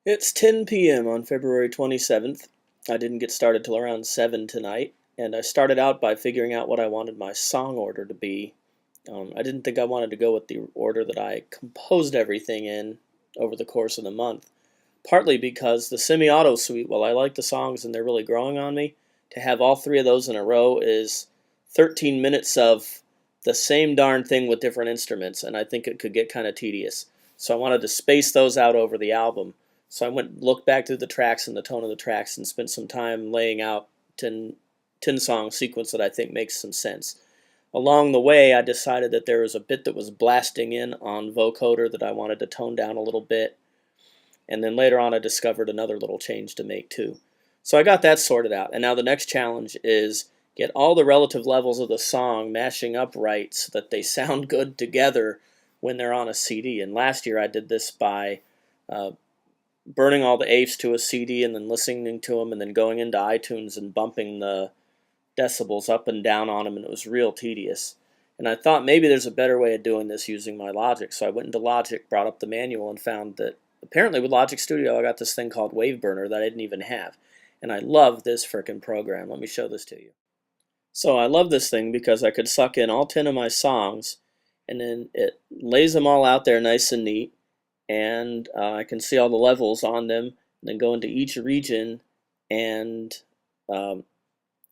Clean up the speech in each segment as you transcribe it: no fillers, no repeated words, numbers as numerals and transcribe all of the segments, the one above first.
It's 10 p.m. on February 27th. I didn't get started till around 7 tonight, and I started out by figuring out what I wanted my song order to be. I didn't think I wanted to go with the order that I composed everything in over the course of the month, partly because the semi-auto suite, while I like the songs and they're really growing on me, to have all three of those in a row is 13 minutes of the same darn thing with different instruments, and I think it could get kind of tedious. So I wanted to space those out over the album. So I went and looked back through the tracks and the tone of the tracks and spent some time laying out 10 song sequence that I think makes some sense. Along the way, I decided that there was a bit that was blasting in on vocoder that I wanted to tone down a little bit. And then later on, I discovered another little change to make too. So I got that sorted out. And now the next challenge is get all the relative levels of the song mashing up right so that they sound good together when they're on a CD. And last year I did this by burning all the eighths to a CD and then listening to them and then going into iTunes and bumping the decibels up and down on them, and it was real tedious. And I thought maybe there's a better way of doing this using my Logic. So I went into Logic, brought up the manual, and found that apparently with Logic Studio I got this thing called Wave Burner that I didn't even have. And I love this frickin' program. Let me show this to you. So I love this thing because I could suck in all 10 of my songs, and then it lays them all out there nice and neat, and I can see all the levels on them, and then go into each region and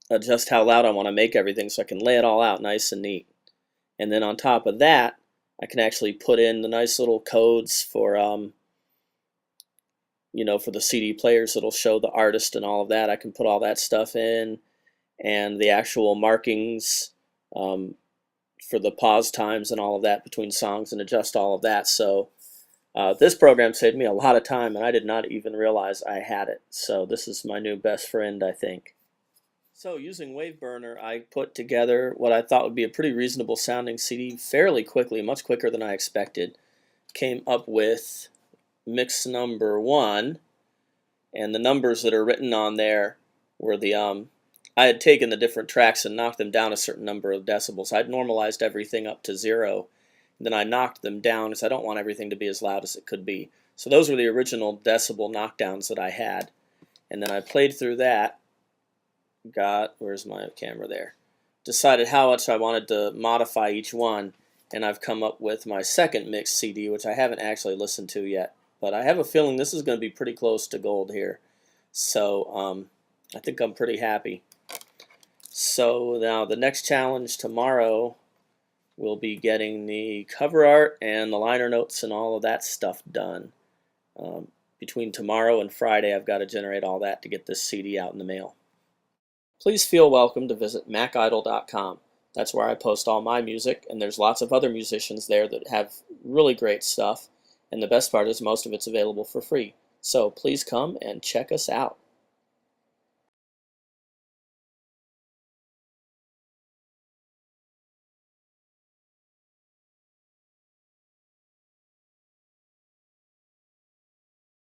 adjust how loud I want to make everything so I can lay it all out nice and neat. And then on top of that, I can actually put in the nice little codes for for the CD players that'll show the artist and all of that. I can put all that stuff in, and the actual markings for the pause times and all of that between songs, and adjust all of that. So this program saved me a lot of time, and I did not even realize I had it. So this is my new best friend, I think. So using Waveburner, I put together what I thought would be a pretty reasonable sounding CD fairly quickly, much quicker than I expected. Came up with mix number 1, and the numbers that are written on there were I had taken the different tracks and knocked them down a certain number of decibels. I'd normalized everything up to 0, and then I knocked them down because I don't want everything to be as loud as it could be. So those were the original decibel knockdowns that I had. And then I played through that, where's my camera there? Decided how much I wanted to modify each one, and I've come up with my second mix CD, which I haven't actually listened to yet. But I have a feeling this is going to be pretty close to gold here. So I think I'm pretty happy. So now the next challenge tomorrow will be getting the cover art and the liner notes and all of that stuff done. Between tomorrow and Friday, I've got to generate all that to get this CD out in the mail. Please feel welcome to visit macidol.com. That's where I post all my music, and there's lots of other musicians there that have really great stuff, and the best part is most of it's available for free. So please come and check us out.